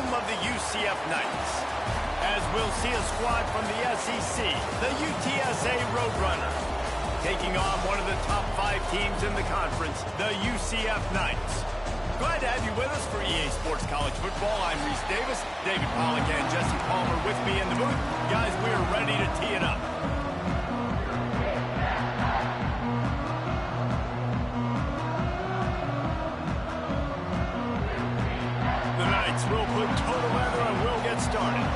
home of the UCF Knights. As we'll see a squad from the SEC, the UTSA Roadrunners, taking on one of the top 5 teams in the conference, the UCF Knights. Glad to have you with us for EA Sports College Football. I'm Reese Davis, David Pollack and Jesse Palmer with me in the booth. Guys, we are ready to tee it up. The Knights will put total leather and we'll get started.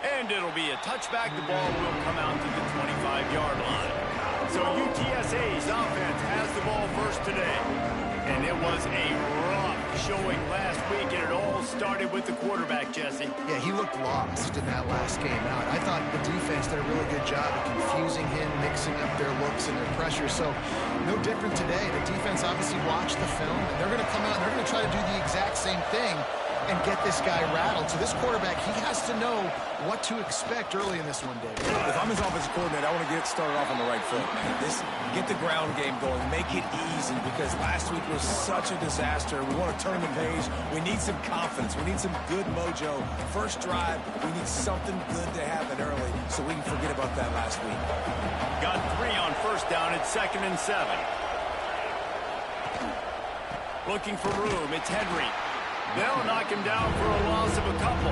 And it'll be a touchback. The ball will come out to the 25-yard line. So UTSA's offense has the ball first today. And it was a rough showing last week, and it all started with the quarterback, Jesse. Yeah, he looked lost in that last game out. I thought the defense did a really good job of confusing him, mixing up their looks and their pressure. So no different today. The defense obviously watched the film, and they're going to come out and they're going to try to do the exact same thing and get this guy rattled. So this quarterback, he has to know what to expect early in this one, David. If I'm his offensive coordinator, I want to get started off on the right foot, man. Get the ground game going. Make it easy, because last week was such a disaster. We want to turn the page. We need some confidence. We need some good mojo. First drive, we need something good to happen early so we can forget about that last week. Got 3 on first down at 2nd and 7. Looking for room. It's Henry. They'll knock him down for a loss of a couple.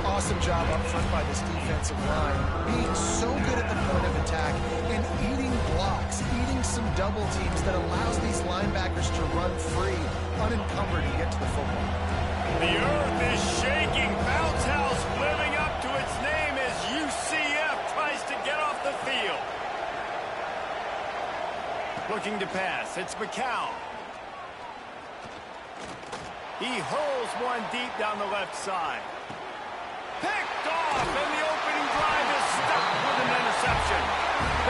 Awesome job up front by this defensive line. Being so good at the point of attack and eating blocks, eating some double teams that allows these linebackers to run free, unencumbered, and get to the football. The earth is shaking. Bounce House living up to its name as UCF tries to get off the field. Looking to pass. It's McCown. He hurls one deep down the left side. Picked off, and the opening drive is stopped with an interception.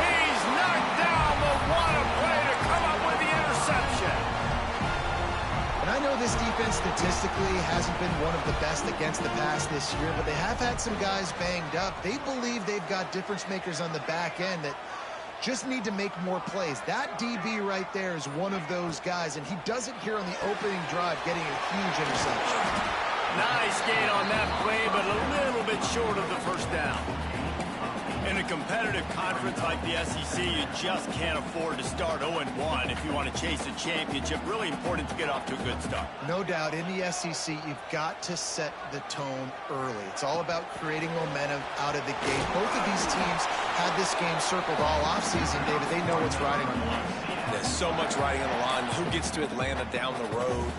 He's knocked down, but what a play to come up with the interception. And I know this defense statistically hasn't been one of the best against the pass this year, but they have had some guys banged up. They believe they've got difference makers on the back end that just need to make more plays. That DB right there is one of those guys, and he does it here on the opening drive, getting a huge interception. Nice gain on that play, but a little bit short of the first down. In a competitive conference like the SEC, you just can't afford to start 0-1 if you want to chase a championship. Really important to get off to a good start. No doubt, in the SEC, you've got to set the tone early. It's all about creating momentum out of the gate. Both of these teams had this game circled all offseason, David. They know what's riding on the line. There's so much riding on the line. Who gets to Atlanta down the road?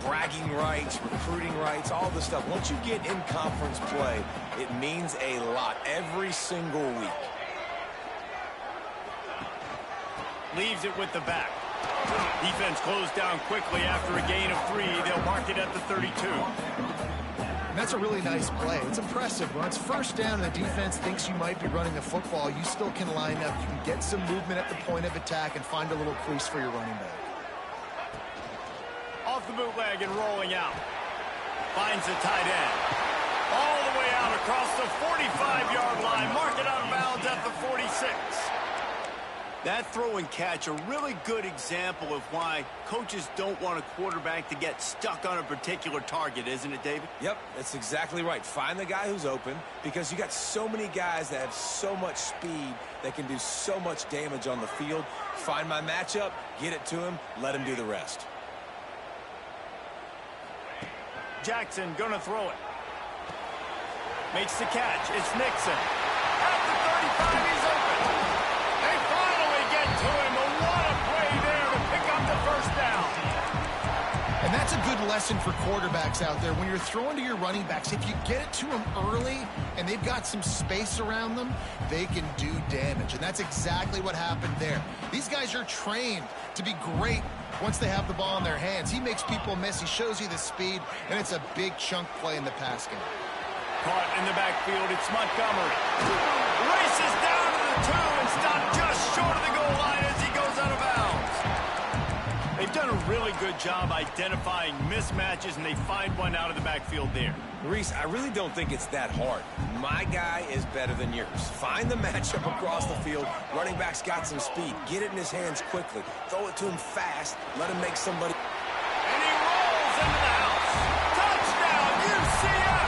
Bragging rights, recruiting rights, all this stuff. Once you get in conference play, it means a lot every single week. Leaves it with the back. Defense closed down quickly after a gain of 3. They'll mark it at the 32. And that's a really nice play. It's impressive. When it's first down and the defense thinks you might be running the football, you still can line up. You can get some movement at the point of attack and find a little crease for your running back. Off the bootleg and rolling out. Finds the tight end. All the way out across the 45-yard line. Mark it out of bounds at the 46. That throw and catch, a really good example of why coaches don't want a quarterback to get stuck on a particular target, isn't it, David? Yep, that's exactly right. Find the guy who's open, because you got so many guys that have so much speed that can do so much damage on the field. Find my matchup, get it to him, let him do the rest. Jackson gonna throw it. Makes the catch. It's Nixon. At the 35, he's open. They finally get to him. But what a play there to pick up the first down. And that's a good lesson for quarterbacks out there. When you're throwing to your running backs, if you get it to them early and they've got some space around them, they can do damage. And that's exactly what happened there. These guys are trained to be great once they have the ball in their hands. He makes people miss. He shows you the speed, and it's a big chunk play in the pass game. Caught in the backfield, it's Montgomery. Races down to the 2 and stopped just short of the goal line as he goes out of bounds. They They've done a really good job identifying mismatches, and they find one out of the backfield there. Reese, I really don't think it's that hard. My guy is better than yours. Find the matchup across the field. Running back's got some speed. Get it in his hands quickly. Throw it to him fast. Let him make somebody... And he rolls into the house. Touchdown, UCF!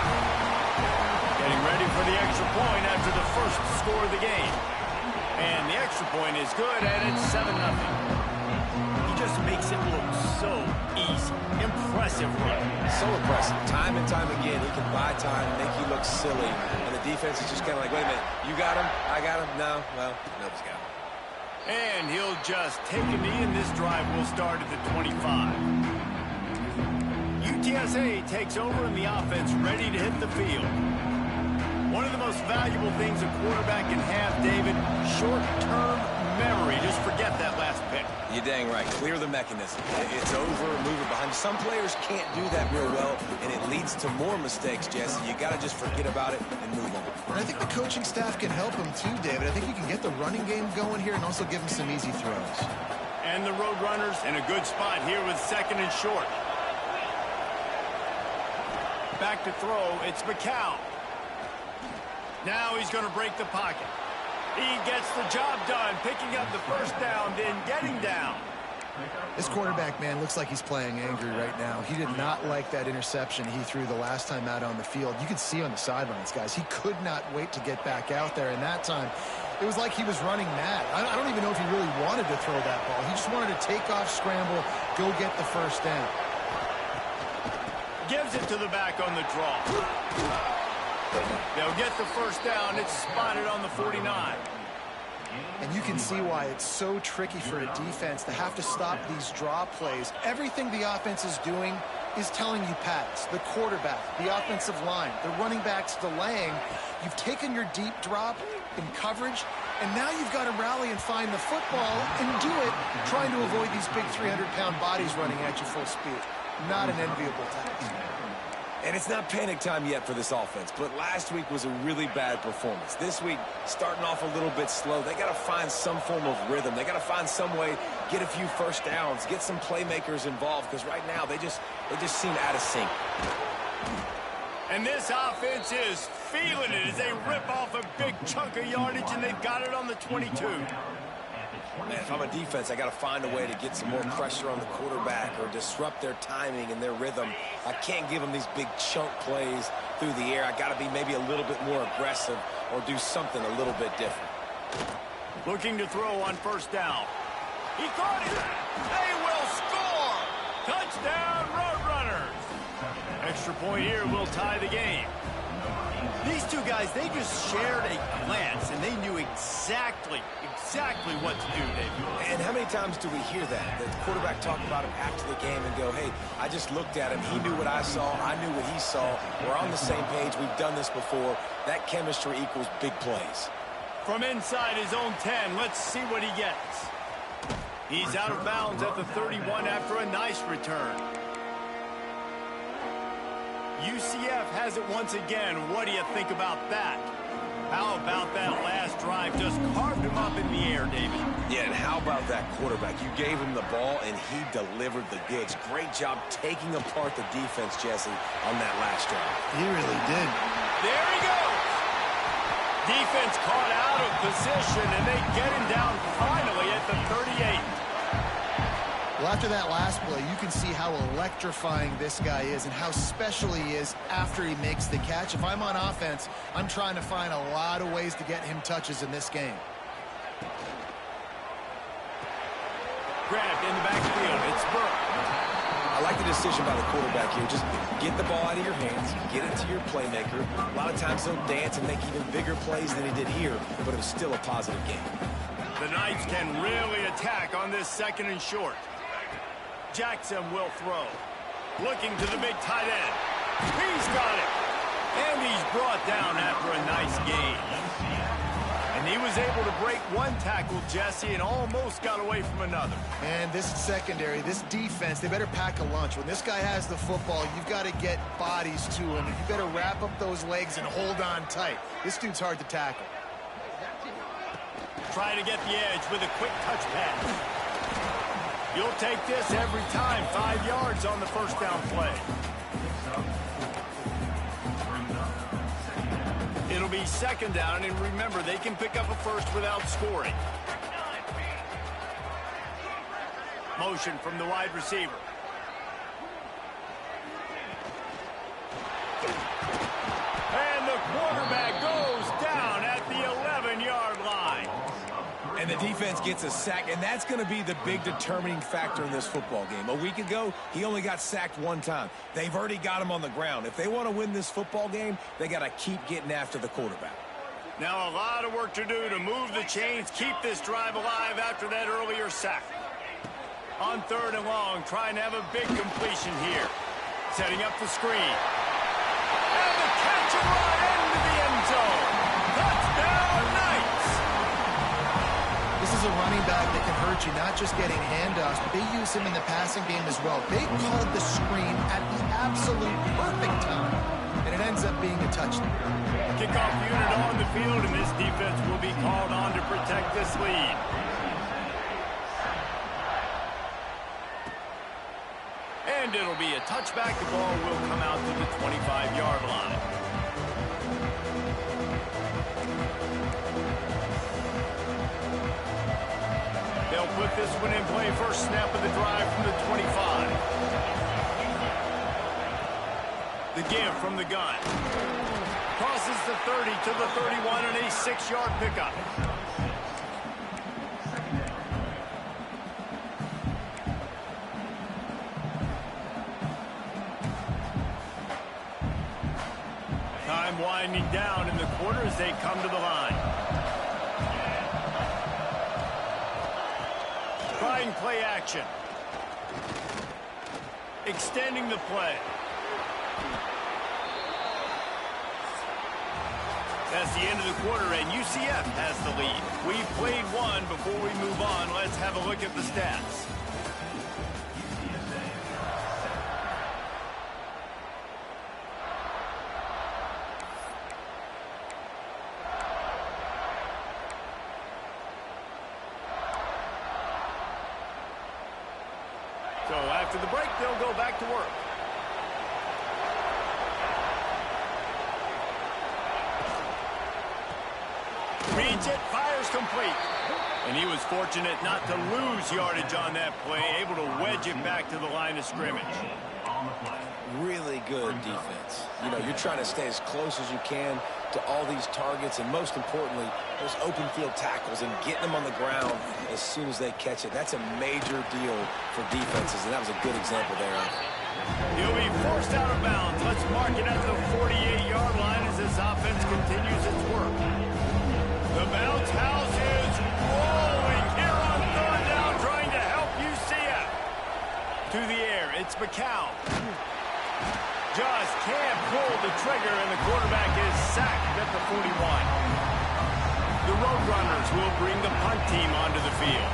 Getting ready for the extra point after the first score of the game. And the extra point is good, and it's 7-0. He just makes it look so easy. Impressive run. So impressive. Time and time again, he can buy time, make you look silly. And the defense is just kind of like, wait a minute, you got him? I got him? No? Well, nobody's got him. And he'll just take a knee, and this drive will start at the 25. UTSA takes over, and the offense ready to hit the field. One of the most valuable things a quarterback can have, David, short-term memory. Just forget that last pick. You're dang right. Clear the mechanism. It's over, move it behind. Some players can't do that real well, and it leads to more mistakes, Jesse. You got to just forget about it and move on. And I think the coaching staff can help him too, David. I think you can get the running game going here and also give him some easy throws. And the Roadrunners in a good spot here with 2nd and short. Back to throw. It's McCown. Now he's going to break the pocket. He gets the job done, picking up the first down, then getting down. This quarterback, man, looks like he's playing angry right now. He did not like that interception he threw the last time out on the field. You could see on the sidelines, guys. He could not wait to get back out there, and that time it was like he was running mad. I don't even know if he really wanted to throw that ball. He just wanted to take off, scramble, go get the first down. Gives it to the back on the draw. They'll get the first down. It's spotted on the 49. And you can see why it's so tricky for a defense to have to stop these draw plays. Everything the offense is doing is telling you pass. The quarterback, the offensive line, the running backs delaying. You've taken your deep drop in coverage, and now you've got to rally and find the football and do it, trying to avoid these big 300-pound bodies running at you full speed. Not an enviable task. And it's not panic time yet for this offense, but last week was a really bad performance. This week, starting off a little bit slow. They got to find some form of rhythm. They got to find some way, get a few first downs, get some playmakers involved, because right now they just seem out of sync. And this offense is feeling it as they rip off a big chunk of yardage, and they've got it on the 22. Man, if I'm a defense, I got to find a way to get some more pressure on the quarterback or disrupt their timing and their rhythm. I can't give them these big chunk plays through the air. I got to be maybe a little bit more aggressive or do something a little bit different. Looking to throw on first down. He caught it. They will score. Touchdown, Roadrunners. Extra point here will tie the game. These two guys, they just shared a glance, and they knew exactly what to do, Dave. And how many times do we hear that? The quarterback talk about him after the game and go, hey, I just looked at him. He knew what I saw. I knew what he saw. We're on the same page. We've done this before. That chemistry equals big plays. From inside his own 10, let's see what he gets. He's out of bounds at the 31 after a nice return. UCF has it once again. What do you think about that? How about that last drive? Just carved him up in the air, David. Yeah, and how about that quarterback? You gave him the ball, and he delivered the goods. Great job taking apart the defense, Jesse, on that last drive. He really did. There he goes. Defense caught out of position, and they get him down finally at the 38. Well, after that last play, you can see how electrifying this guy is and how special he is after he makes the catch. If I'm on offense, I'm trying to find a lot of ways to get him touches in this game. Grabbed in the backfield. It's Burke. I like the decision by the quarterback here. Just get the ball out of your hands, get it to your playmaker. A lot of times he'll dance and make even bigger plays than he did here, but it was still a positive game. The Knights can really attack on this 2nd and short. Jackson will throw. Looking to the big tight end. He's got it. And he's brought down after a nice gain. And he was able to break one tackle, Jesse, and almost got away from another. And this secondary, this defense, they better pack a lunch. When this guy has the football, you've got to get bodies to him. You better wrap up those legs and hold on tight. This dude's hard to tackle. Try to get the edge with a quick touch pass. You'll take this every time. 5 yards on the first down play. It'll be second down, and remember, they can pick up a first without scoring. Motion from the wide receiver. And the quarterback goes down at the 11-yard line. And the defense gets a sack, and that's going to be the big determining factor in this football game. A week ago, he only got sacked one time. They've already got him on the ground. If they want to win this football game, they got to keep getting after the quarterback. Now a lot of work to do to move the chains, keep this drive alive after that earlier sack. On third and long, trying to have a big completion here. Setting up the screen. And the catch and run into the end zone. Touchdown, Knights! This is a running back that can hurt you, not just getting handoffs, but they use him in the passing game as well. They called the screen at the absolute perfect time, and it ends up being a touchdown. Kickoff unit on the field, and this defense will be called on to protect this lead. And it'll be a touchback. The ball will come out to the 25-yard line. They'll put this one in play. First snap of the drive from the 25. The give from the gun. Crosses the 30 to the 31 and a 6-yard pickup. Time winding down in the quarter as they come to the line. Trying play action. Extending the play. That's the end of the quarter, and UCF has the lead. We've played one. Before we move on, let's have a look at the stats. So after the break, they'll go back to work. Reads it, fires complete. And he was fortunate not to lose yardage on that play, able to wedge it back to the line of scrimmage. Really good defense. You know, you're trying to stay as close as you can to all these targets, and most importantly, those open field tackles and getting them on the ground as soon as they catch it. That's a major deal for defenses, and that was a good example there. He'll be forced out of bounds. Let's mark it at the 48-yard line as this offense continues its work. The bounce house is rolling here on third down, trying to help UCF. To the air, it's McCown. Just can't pull the trigger, and the quarterback is sacked at the 41. The Roadrunners will bring the punt team onto the field.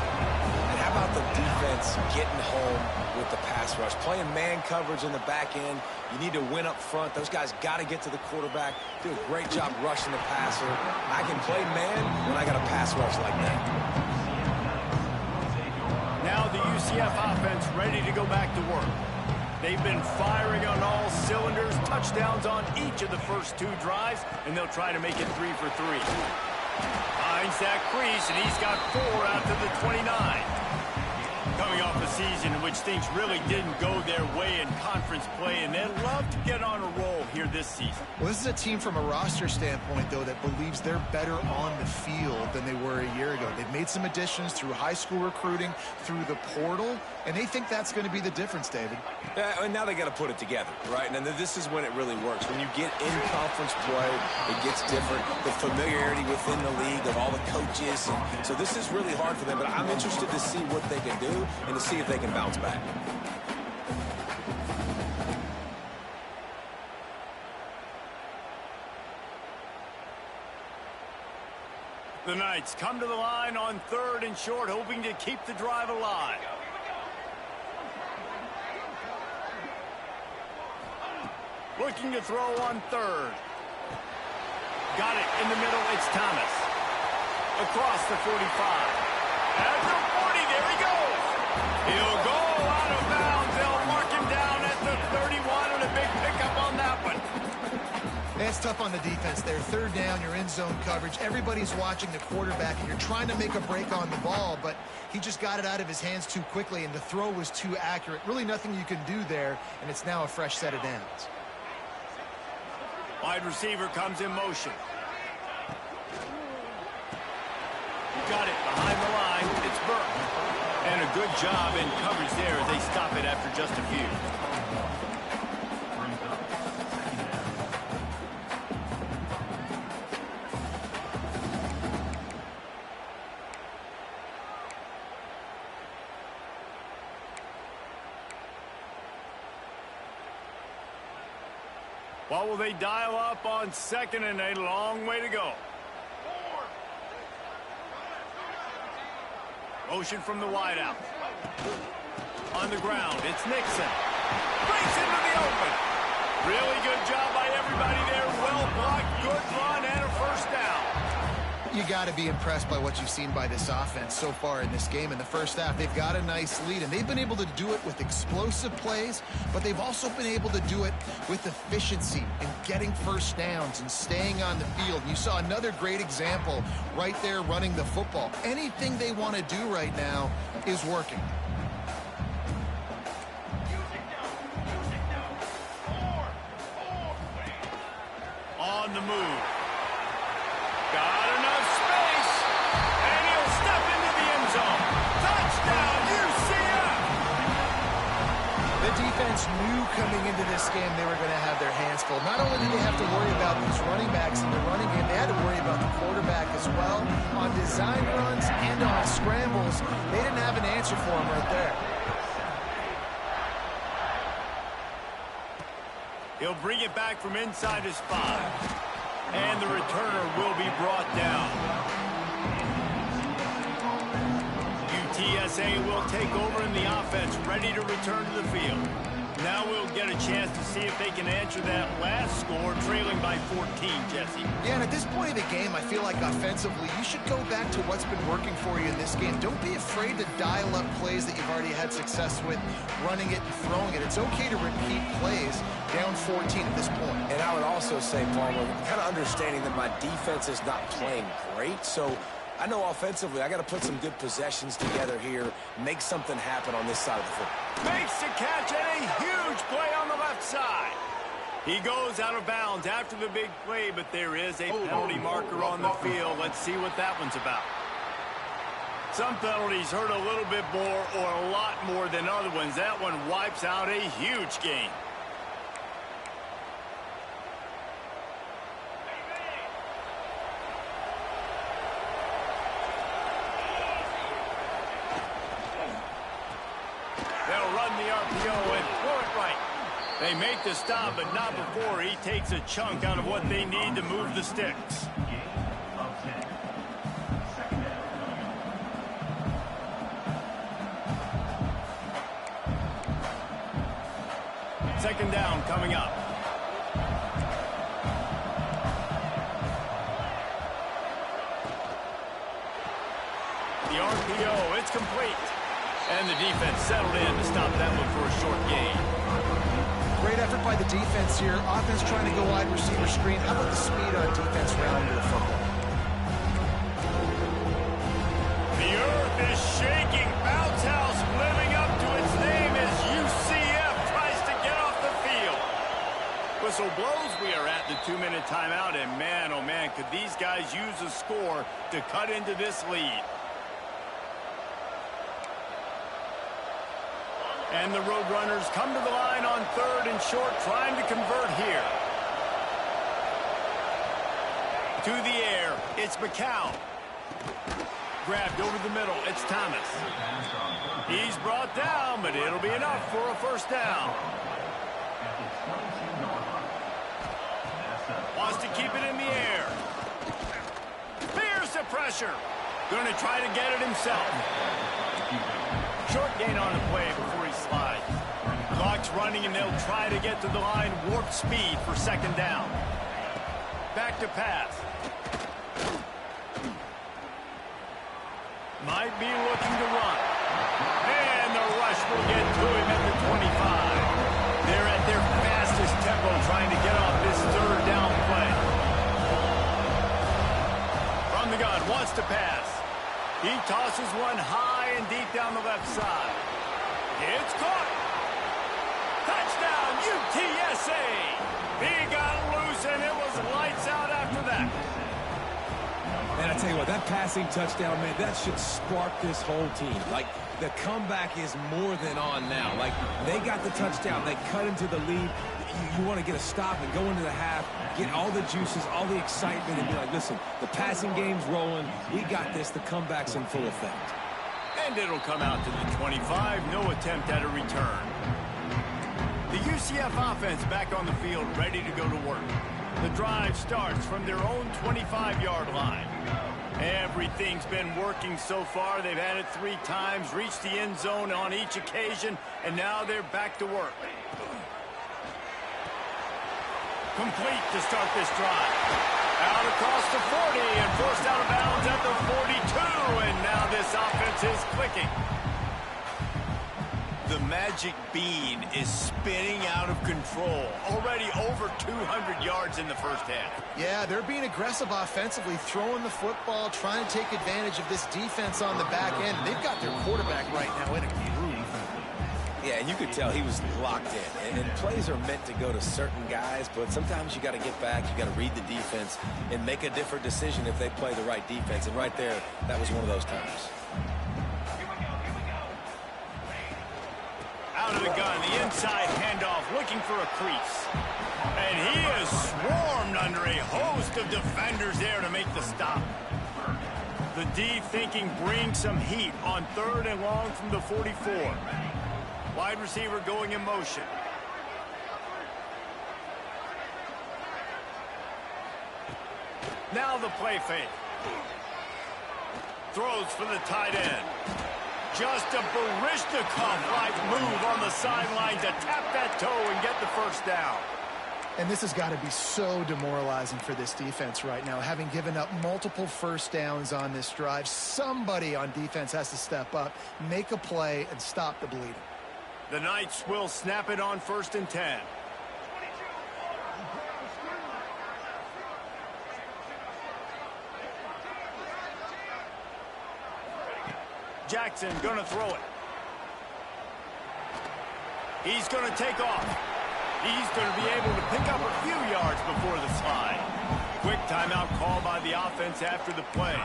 And how about the defense getting home with the pass rush? Playing man coverage in the back end. You need to win up front. Those guys got to get to the quarterback. Do a great job rushing the passer. I can play man when I got a pass rush like that. Now the UCF offense ready to go back to work. They've been firing on all cylinders, touchdowns on each of the first two drives, and they'll try to make it 3 for 3. Finds that crease, and he's got 4 out to the 29. Coming off a season in which things really didn't go their way in conference play, and they'd love to get on a roll here this season. Well, this is a team from a roster standpoint, though, that believes they're better on the field than they were a year ago. They've made some additions through high school recruiting, through the portal, and they think that's going to be the difference, David. And now they got to put it together, right? And this is when it really works. When you get in conference play, it gets different. The familiarity within the league of all the coaches. And so this is really hard for them, but I'm interested to see what they can do and to see if they can bounce back. The Knights come to the line on third and short, hoping to keep the drive alive. Looking to throw on third. Got it in the middle, it's Thomas. Across the 45. At the 40, there he goes. He'll go out of bounds. They'll mark him down at the 31, and a big pickup on that one. That's tough on the defense there. Third down, you're in zone coverage. Everybody's watching the quarterback, and you're trying to make a break on the ball, but he just got it out of his hands too quickly, and the throw was too accurate. Really nothing you can do there, and it's now a fresh set of downs. Wide receiver comes in motion. Got it behind the line. It's Burke. And a good job in coverage there as they stop it after just a few. What will they dial up on second and a long way to go? Motion from the wideout. On the ground, it's Nixon. Breaks into the open. Really good job by everybody there. Well blocked, good run, and a first down. You got to be impressed by what you've seen by this offense so far in this game. In the first half, they've got a nice lead, and they've been able to do it with explosive plays, but they've also been able to do it with efficiency and getting first downs and staying on the field. You saw another great example right there running the football. Anything they want to do right now is working. On the move. Got enough space, and he'll step into the end zone. Touchdown, UCF! The defense knew coming into this game they were going to have their hands full. Not only did they have to worry about these running backs in the running game, they had to worry about the quarterback as well. On design runs and on scrambles, they didn't have an answer for him right there. He'll bring it back from inside his 5. And the returner will be brought down. UTSA will take over in the offense, ready to return to the field. Now we'll get a chance to see if they can answer that last score, trailing by 14, Jesse. Yeah, and at this point of the game, I feel like offensively, you should go back to what's been working for you in this game. Don't be afraid to dial up plays that you've already had success with, running it and throwing it. It's okay to repeat plays down 14 at this point. And I would also say, Palmer, kind of understanding that my defense is not playing great, so I know offensively I got to put some good possessions together here, make something happen on this side of the football. Makes the catch and a huge play on the left side. He goes out of bounds after the big play, but there is a penalty marker on the field. Let's see what that one's about. Some penalties hurt a little bit more or a lot more than other ones. That one wipes out a huge game. They'll run the RPO and throw it right. They make the stop, but not before he takes a chunk out of what they need to move the sticks. Second down coming up. The RPO, it's complete. And the defense settled in to stop that one for a short gain. Great effort by the defense here. Offense trying to go wide receiver screen. How about the speed on defense rounding to the football? The earth is shaking. Bounce House living up to its name as UCF tries to get off the field. Whistle blows. We are at the 2-minute timeout. And man, oh man, could these guys use a score to cut into this lead. And the Roadrunners come to the line on 3rd and short, trying to convert here. To the air, it's McCown. Grabbed over the middle, it's Thomas. He's brought down, but it'll be enough for a first down. Wants to keep it in the air. Fierce the pressure. Going to try to get it himself. Short gain on the play before he slides. Clock's running, and they'll try to get to the line. Warp speed for second down. Back to pass. Might be looking to run. And will get to him at the 25. They're at their fastest tempo trying to get off this third down play. From the gun, wants to pass. He tosses one high and deep down the left side. It's caught. Touchdown, UTSA. He got loose, and it was lights out after that. Man, I tell you what, that passing touchdown, man, that should spark this whole team. Like, the comeback is more than on now. Like, they got the touchdown. They cut into the lead. You want to get a stop and go into the half, get all the juices, all the excitement, and be like, listen, the passing game's rolling. We got this. The comeback's in full effect. And it'll come out to the 25. No attempt at a return. The UCF offense back on the field, ready to go to work. The drive starts from their own 25-yard line. Everything's been working so far. They've had it 3 times, reached the end zone on each occasion, and now they're back to work. Complete to start this drive. Out across the 40 and forced out of bounds at the 42, and now this offense is clicking. The magic bean is spinning out of control. Already over 200 yards in the first half. Yeah, they're being aggressive offensively, throwing the football, trying to take advantage of this defense on the back end. They've got their quarterback right now in a groove. Yeah, and you could tell he was locked in. And plays are meant to go to certain guys, but sometimes you got to get back, you got to read the defense, and make a different decision if they play the right defense. And right there, that was one of those times. Out of the gun, the inside handoff, looking for a crease. And he is swarmed under a host of defenders there to make the stop. The D thinking bring some heat on 3rd and long from the 44. Wide receiver going in motion. Now the play fake. Throws for the tight end. Just a Baryshnikov-like move on the sideline to tap that toe and get the first down. And this has got to be so demoralizing for this defense right now, having given up multiple first downs on this drive. Somebody on defense has to step up, make a play, and stop the bleeding. The Knights will snap it on 1st and 10. Jackson gonna throw it. He's gonna take off. He's gonna be able to pick up a few yards before the slide. Quick timeout call by the offense after the play.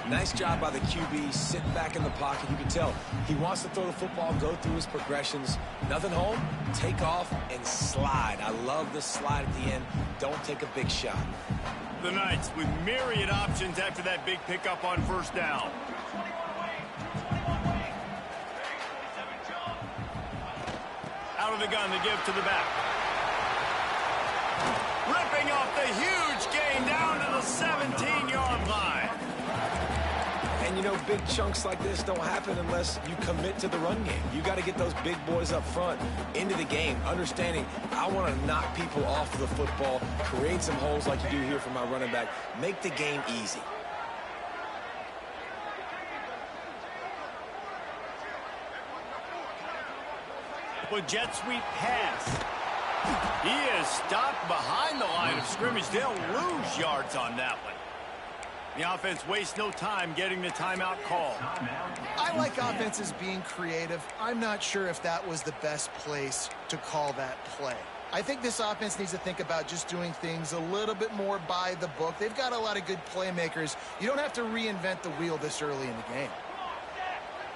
Nice job by the QB, sitting back in the pocket. You can tell he wants to throw the football, go through his progressions. Nothing home, take off, and slide. I love the slide at the end. Don't take a big shot. The Knights with myriad options after that big pickup on 1st down. Out of the gun to give to the back. Ripping off the huge gain down to the 17-yard line. And, you know, big chunks like this don't happen unless you commit to the run game. You got to get those big boys up front into the game, understanding I want to knock people off the football, create some holes like you do here for my running back, make the game easy. With jet sweep pass. He is stopped behind the line of scrimmage. They'll lose yards on that one. The offense wastes no time getting the timeout call. I like offenses being creative. I'm not sure if that was the best place to call that play. I think this offense needs to think about just doing things a little bit more by the book. They've got a lot of good playmakers. You don't have to reinvent the wheel this early in the game.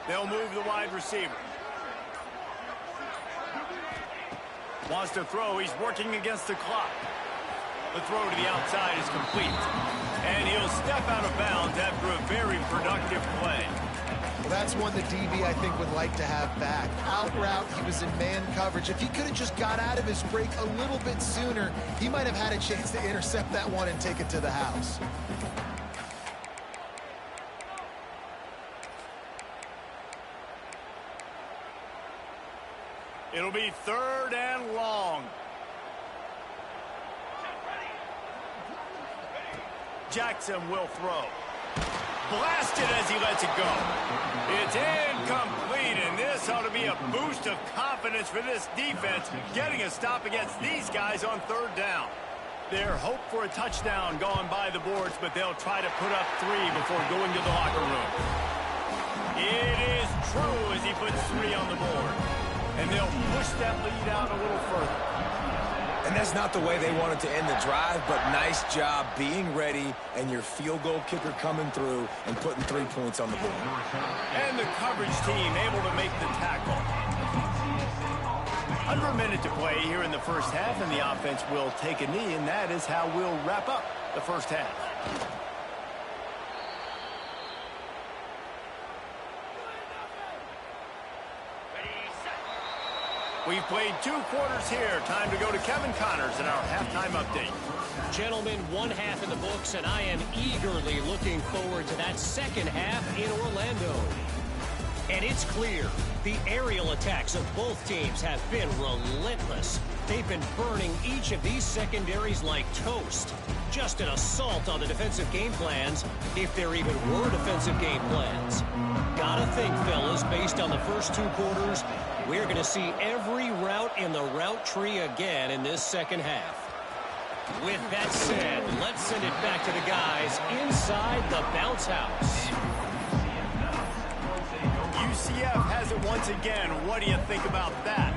They'll move the wide receiver. Wants to throw. He's working against the clock. The throw to the outside is complete. And he'll step out of bounds after a very productive play. Well, that's one the DB, I think, would like to have back. Out route, he was in man coverage. If he could have just got out of his break a little bit sooner, he might have had a chance to intercept that one and take it to the house. It'll be 3rd and long. Jackson will throw. Blasted as he lets it go. It's incomplete. incomplete, and this ought to be a boost of confidence for this defense, getting a stop against these guys on third down. Their hope for a touchdown gone by the boards, but they'll try to put up 3 before going to the locker room. It is true as he puts 3 on the board, and they'll push that lead out a little further. And that's not the way they wanted to end the drive, but nice job being ready and your field goal kicker coming through and putting 3 points on the board. And the coverage team able to make the tackle. Under a minute to play here in the first half, and the offense will take a knee, and that is how we'll wrap up the first half. We've played 2 quarters here. Time to go to Kevin Connors in our halftime update. Gentlemen, 1 half in the books, and I am eagerly looking forward to that second half in Orlando. And it's clear, the aerial attacks of both teams have been relentless. They've been burning each of these secondaries like toast. Just an assault on the defensive game plans, if there even were defensive game plans. Gotta think, fellas, based on the first 2 quarters, we're going to see every route in the route tree again in this second half. With that said, let's send it back to the guys inside the bounce house. UCF has it once again. What do you think about that?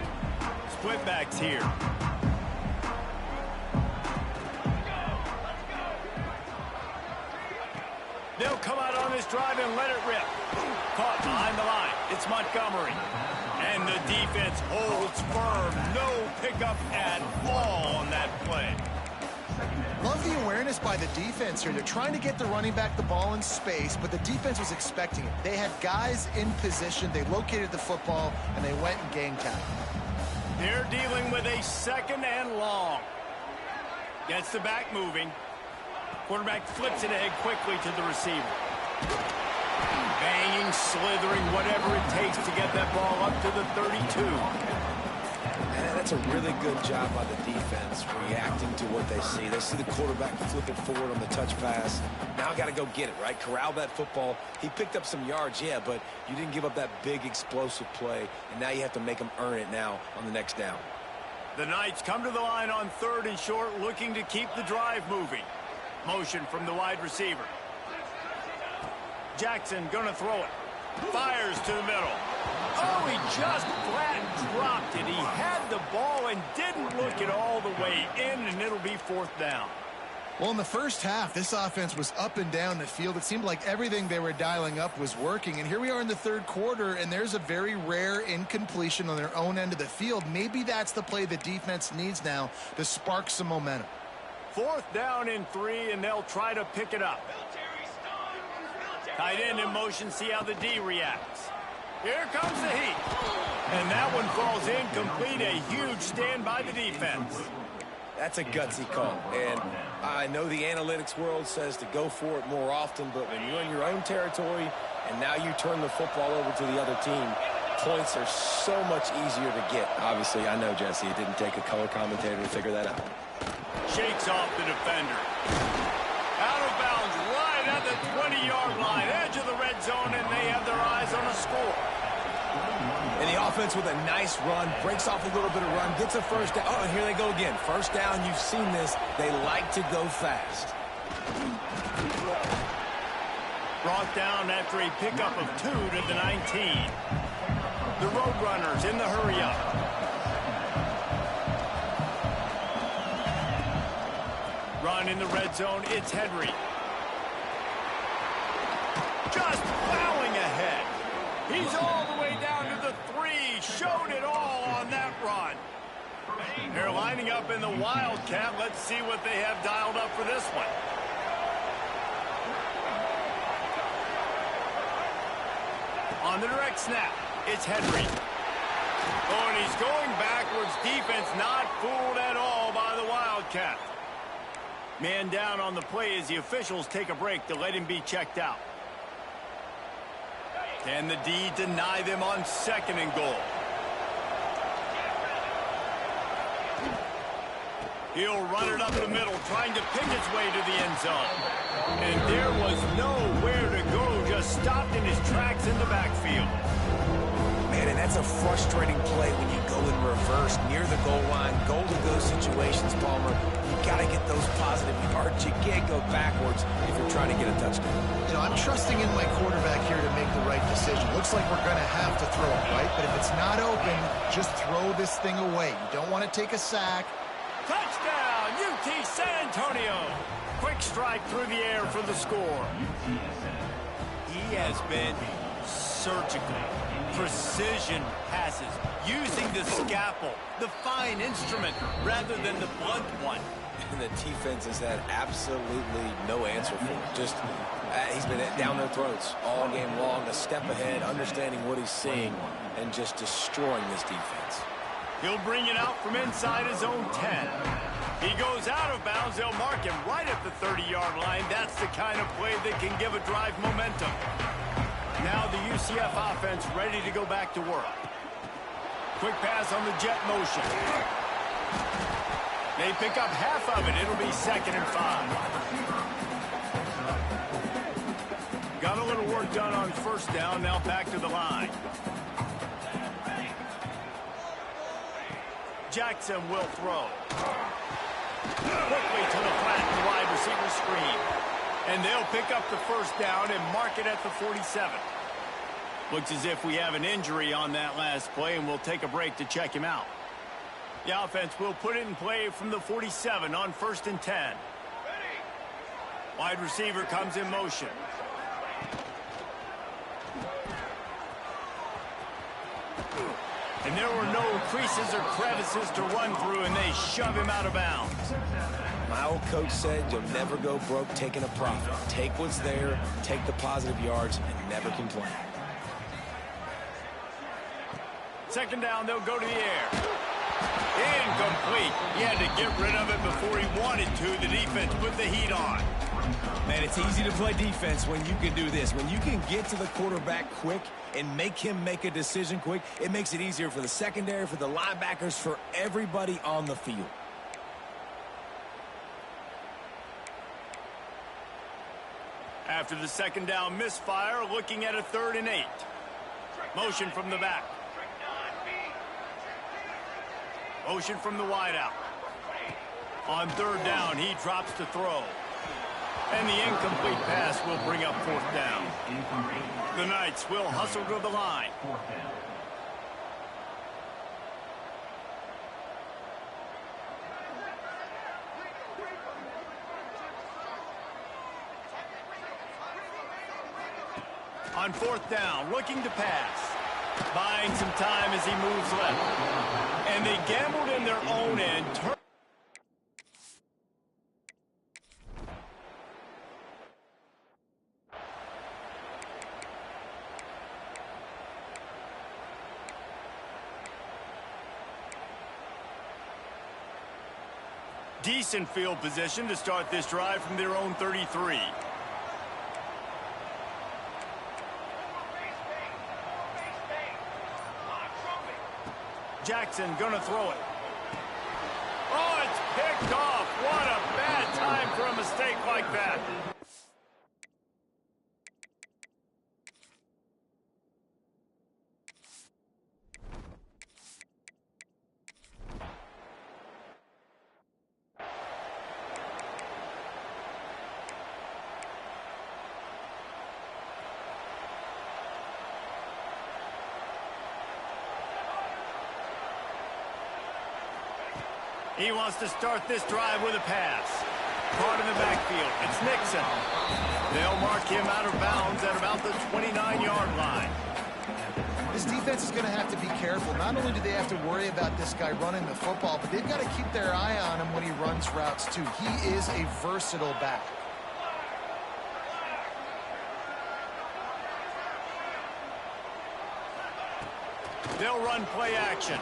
Split backs here. They'll come out on this drive and let it rip. Caught behind the line. It's Montgomery. And the defense holds firm. No pickup at all on that play. Love the awareness by the defense here. They're trying to get the running back the ball in space, but the defense was expecting it. They had guys in position. They located the football, and they went and gang tackled. They're dealing with a 2nd and long. Gets the back moving. Quarterback flips it ahead quickly to the receiver. Banging, slithering, whatever it takes to get that ball up to the 32. And that's a really good job by the defense reacting to what they see. They see the quarterback flip it forward on the touch pass. Now got to go get it, right? Corral that football. He picked up some yards, yeah, but you didn't give up that big explosive play, and now you have to make them earn it now on the next down. The Knights come to the line on 3rd and short, looking to keep the drive moving. Motion from the wide receiver. Jackson gonna throw it. Fires to the middle. Oh, he just flat dropped it. He had the ball and didn't look it all the way in, and it'll be 4th down. Well, in the first half, this offense was up and down the field. It seemed like everything they were dialing up was working. And here we are in the 3rd quarter, and there's a very rare incompletion on their own end of the field. Maybe that's the play the defense needs now to spark some momentum. 4th down and 3, and they'll try to pick it up. Tight end in motion, see how the D reacts. Here comes the heat. And that one falls incomplete. A huge stand by the defense. That's a gutsy call. And I know the analytics world says to go for it more often, but when you're in your own territory and now you turn the football over to the other team, points are so much easier to get. Obviously, I know, Jesse, it didn't take a color commentator to figure that out. Shakes off the defender. Out of bounds, right at the 20-yard line, edge of the red zone, and they have their eyes on a score. And the offense with a nice run, breaks off a little bit of run, gets a first down. Oh, and here they go again. First down, you've seen this. They like to go fast. Brought down after a pickup of 2 to the 19. The Roadrunners in the hurry-up. Run in the red zone, it's Henry. Just plowing ahead. He's all the way down to the 3. Showed it all on that run. They're lining up in the Wildcat. Let's see what they have dialed up for this one. On the direct snap, it's Henry. Oh, and he's going backwards. Defense not fooled at all by the Wildcat. Man down on the play as the officials take a break to let him be checked out. Can the D deny them on 2nd and goal? He'll run it up the middle, trying to pick its way to the end zone. And there was nowhere to go, just stopped in his tracks in the backfield. And that's a frustrating play when you go in reverse near the goal line. Goal-to-go situations, Palmer. You got to get those positive yards. You can't go backwards if you're trying to get a touchdown. You know, I'm trusting in my quarterback here to make the right decision. Looks like we're going to have to throw it, right? But if it's not open, just throw this thing away. You don't want to take a sack. Touchdown, UT San Antonio. Quick strike through the air for the score. He has been surgical. Precision passes, using the scalpel, the fine instrument, rather than the blunt one. And the defense has had absolutely no answer for it. Just, he's been down their throats all game long, a step ahead, understanding what he's seeing, and just destroying this defense. He'll bring it out from inside his own 10. He goes out of bounds. They'll mark him right at the 30-yard line. That's the kind of play that can give a drive momentum. Now the UCF offense ready to go back to work. Quick pass on the jet motion. They pick up half of it. It'll be 2nd and 5. Got a little work done on 1st down. Now back to the line. Jackson will throw. Quickly to the flat, the wide receiver screen. And they'll pick up the 1st down and mark it at the 47. Looks as if we have an injury on that last play, and we'll take a break to check him out. The offense will put it in play from the 47 on 1st and 10. Wide receiver comes in motion. And there were no creases or crevices to run through, and they shove him out of bounds. My old coach said you'll never go broke taking a profit. Take what's there, take the positive yards, and never complain. 2nd down, they'll go to the air. Incomplete. He had to get rid of it before he wanted to. The defense put the heat on. Man, it's easy to play defense when you can do this. When you can get to the quarterback quick and make him make a decision quick, it makes it easier for the secondary, for the linebackers, for everybody on the field. After the 2nd down misfire, looking at a 3rd and 8. Motion from the back. Motion from the wideout. On 3rd down, he drops to throw. And the incomplete pass will bring up 4th down. The Knights will hustle to the line. On 4th down, looking to pass. Buying some time as he moves left. And they gambled in their own end. Decent field position to start this drive from their own 33. Jackson gonna throw it. Oh, it's picked off. What a bad time for a mistake like that. He wants to start this drive with a pass. Caught in the backfield. It's Nixon. They'll mark him out of bounds at about the 29-yard line. This defense is going to have to be careful. Not only do they have to worry about this guy running the football, but they've got to keep their eye on him when he runs routes, too. He is a versatile back. They'll run play action.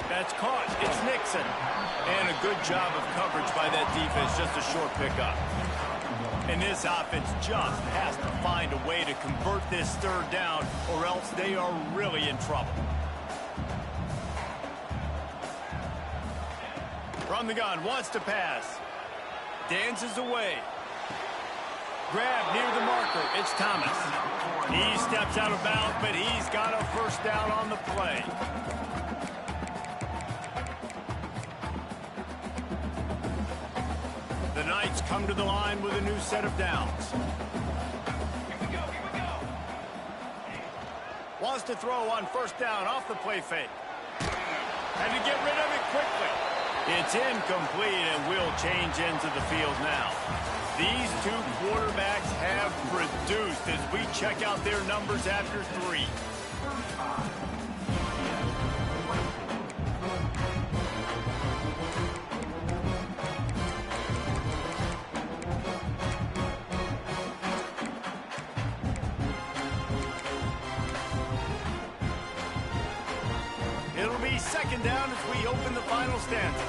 That's caught. It's Nixon. And a good job of coverage by that defense. Just a short pickup. And this offense just has to find a way to convert this 3rd down, or else they are really in trouble. From the gun, wants to pass. Dances away. Grab near the marker. It's Thomas. He steps out of bounds, but he's got a first down on the play. The Knights come to the line with a new set of downs. Wants to throw on first down off the play fake. Had to get rid of it quickly. It's incomplete and will change into the field now. These two quarterbacks have produced as we check out their numbers after 3. It'll be second down as we open the final stanza.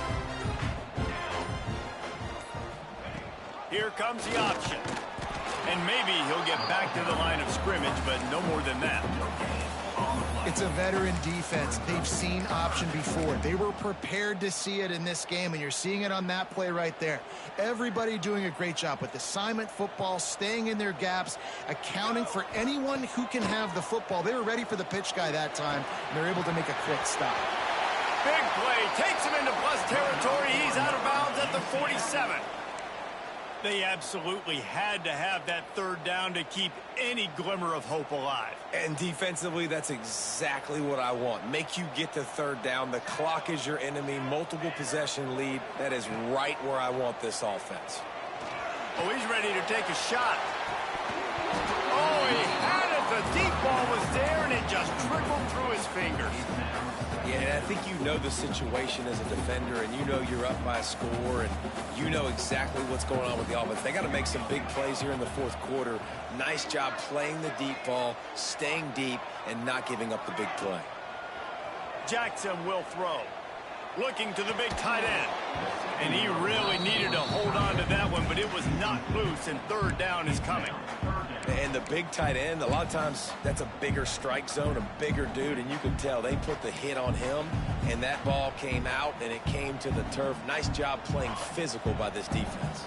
Here comes the option. And maybe he'll get back to the line of scrimmage, but no more than that. It's a veteran defense. They've seen option before. They were prepared to see it in this game, and you're seeing it on that play right there. Everybody doing a great job with assignment football, staying in their gaps, accounting for anyone who can have the football. They were ready for the pitch guy that time, and they're able to make a quick stop. Big play. Takes him into plus territory. He's out of bounds at the 47. They absolutely had to have that third down to keep any glimmer of hope alive. And defensively, that's exactly what I want. Make you get the third down. The clock is your enemy. Multiple possession lead. That is right where I want this offense. Oh, he's ready to take a shot. Oh, he had it. The deep ball was there, and it just trickled through his fingers. Yeah, and I think you know the situation as a defender, and you know you're up by a score, and you know exactly what's going on with the offense. They got to make some big plays here in the fourth quarter. Nice job playing the deep ball, staying deep, and not giving up the big play. Jackson will throw. Looking to the big tight end. And he really needed to hold on to that one, but it was not loose, and third down is coming. And the big tight end, a lot of times that's a bigger strike zone, a bigger dude, and you can tell they put the hit on him, and that ball came out, and it came to the turf. Nice job playing physical by this defense.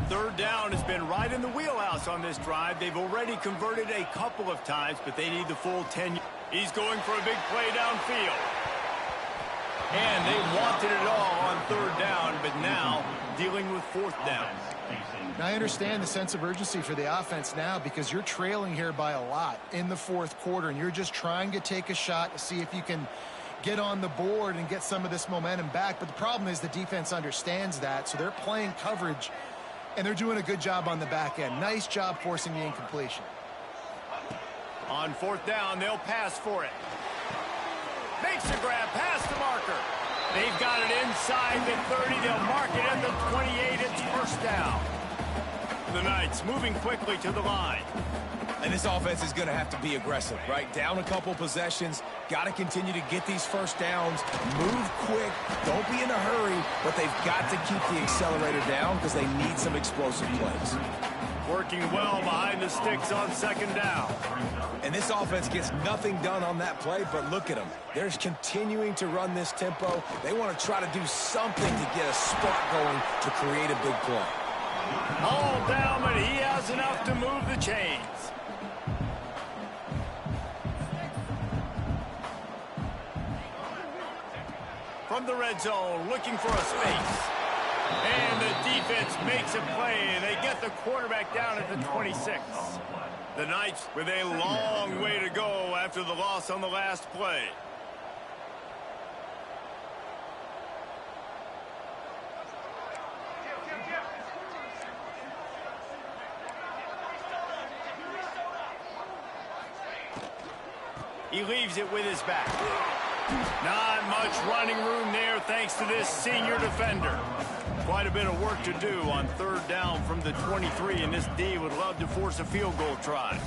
Third down has been right in the wheelhouse on this drive. They've already converted a couple of times, but they need the full 10. He's going for a big play downfield. And they wanted it all on third down, but now dealing with fourth down. Now, I understand the sense of urgency for the offense now because you're trailing here by a lot in the fourth quarter, and you're just trying to take a shot to see if you can get on the board and get some of this momentum back. But the problem is the defense understands that, so they're playing coverage, and they're doing a good job on the back end. Nice job forcing the incompletion. On fourth down, they'll pass for it. Makes a grab past the marker. They've got it inside the 30. They'll mark it at the 28. It's first down. The Knights moving quickly to the line. And this offense is going to have to be aggressive, right? Down a couple possessions. Got to continue to get these first downs. Move quick. Don't be in a hurry. But they've got to keep the accelerator down because they need some explosive plays. Working well behind the sticks on second down. And this offense gets nothing done on that play, but look at them. They're continuing to run this tempo. They want to try to do something to get a spark going to create a big play. All down, but he has enough to move the chains. From the red zone, looking for a space. And the defense makes a play. They get the quarterback down at the 26. The Knights with a long way to go after the loss on the last play. He leaves it with his back. Not much running room there thanks to this senior defender. Quite a bit of work to do on third down from the 23, and this D would love to force a field goal try.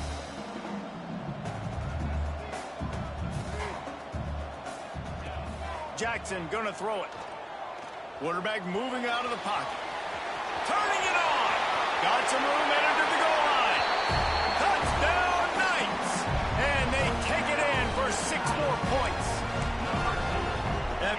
Jackson gonna throw it. Quarterback moving out of the pocket. Turning it on. Got some room headed to the goal line. Touchdown Knights. And they take it in for 6 more points. That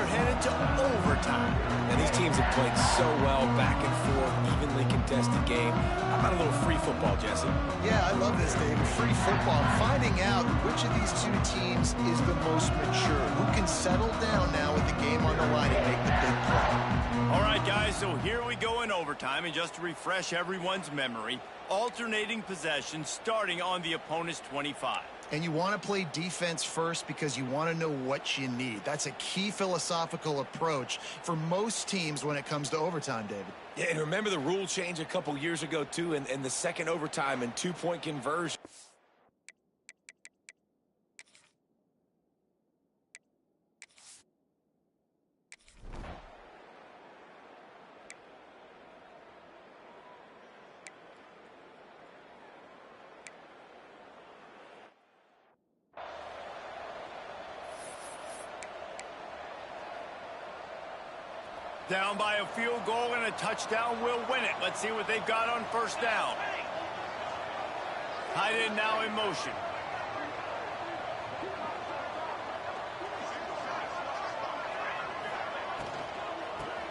we're headed to overtime. And these teams have played so well, back and forth, evenly contested game. How about a little free football, Jesse? Yeah, I love this, David. Free football. Finding out which of these two teams is the most mature. Who can settle down now with the game on the line and make the big play. All right, guys, so here we go in overtime. And just to refresh everyone's memory, alternating possession starting on the opponent's 25. And you want to play defense first because you want to know what you need. That's a key philosophical approach for most teams when it comes to overtime, David. Yeah, and remember the rule change a couple years ago, too, in the second overtime and two-point conversion. Down by a field goal and a touchdown will win it. Let's see what they've got on first down. Tight end now in motion.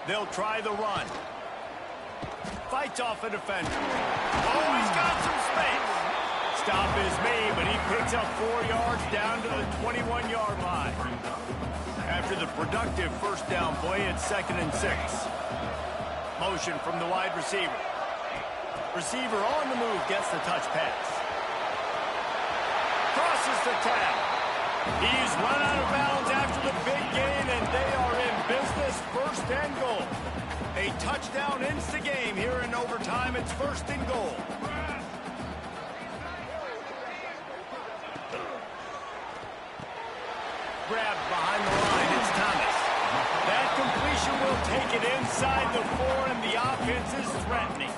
They'll try the run. Fights off a defender. Oh, he's got some space. Stop is made, but he picks up 4 yards down to the 21-yard line. After the productive first down play, it's 2nd and 6. Motion from the wide receiver. Receiver on the move gets the touch pass. Crosses the tag. He's run out of bounds after the big gain, and they are in business. 1st and goal. A touchdown ends the game here in overtime. It's 1st and goal. Grabbed behind the line, it's Thomas. That completion will take it inside the 4, and the offense is threatening.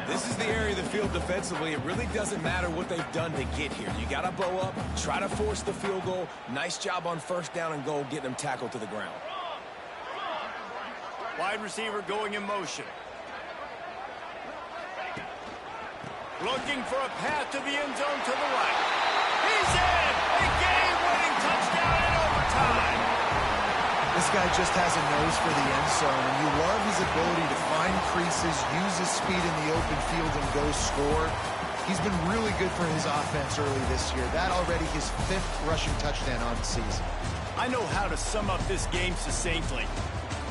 This is the area of the field defensively. It really doesn't matter what they've done to get here. You got to bow up, try to force the field goal. Nice job on first down and goal, getting them tackled to the ground. Wide receiver going in motion. Looking for a path to the end zone to the right. He's in! A game-winning touchdown in overtime! This guy just has a nose for the end zone, and you love his ability to find creases, use his speed in the open field, and go score. He's been really good for his offense early this year. That already his 5th rushing touchdown on the season. I know how to sum up this game succinctly.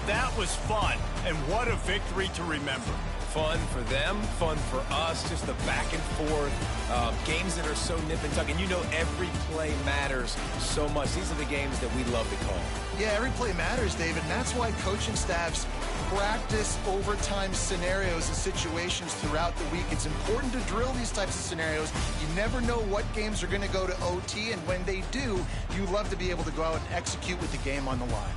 That was fun, and what a victory to remember. Fun for them, fun for us, just the back and forth, games that are so nip and tuck, and you know every play matters so much. These are the games that we love to call. Yeah, every play matters, David, and that's why coaching staffs practice overtime scenarios and situations throughout the week. It's important to drill these types of scenarios. You never know what games are going to go to OT, and when they do, you love to be able to go out and execute with the game on the line.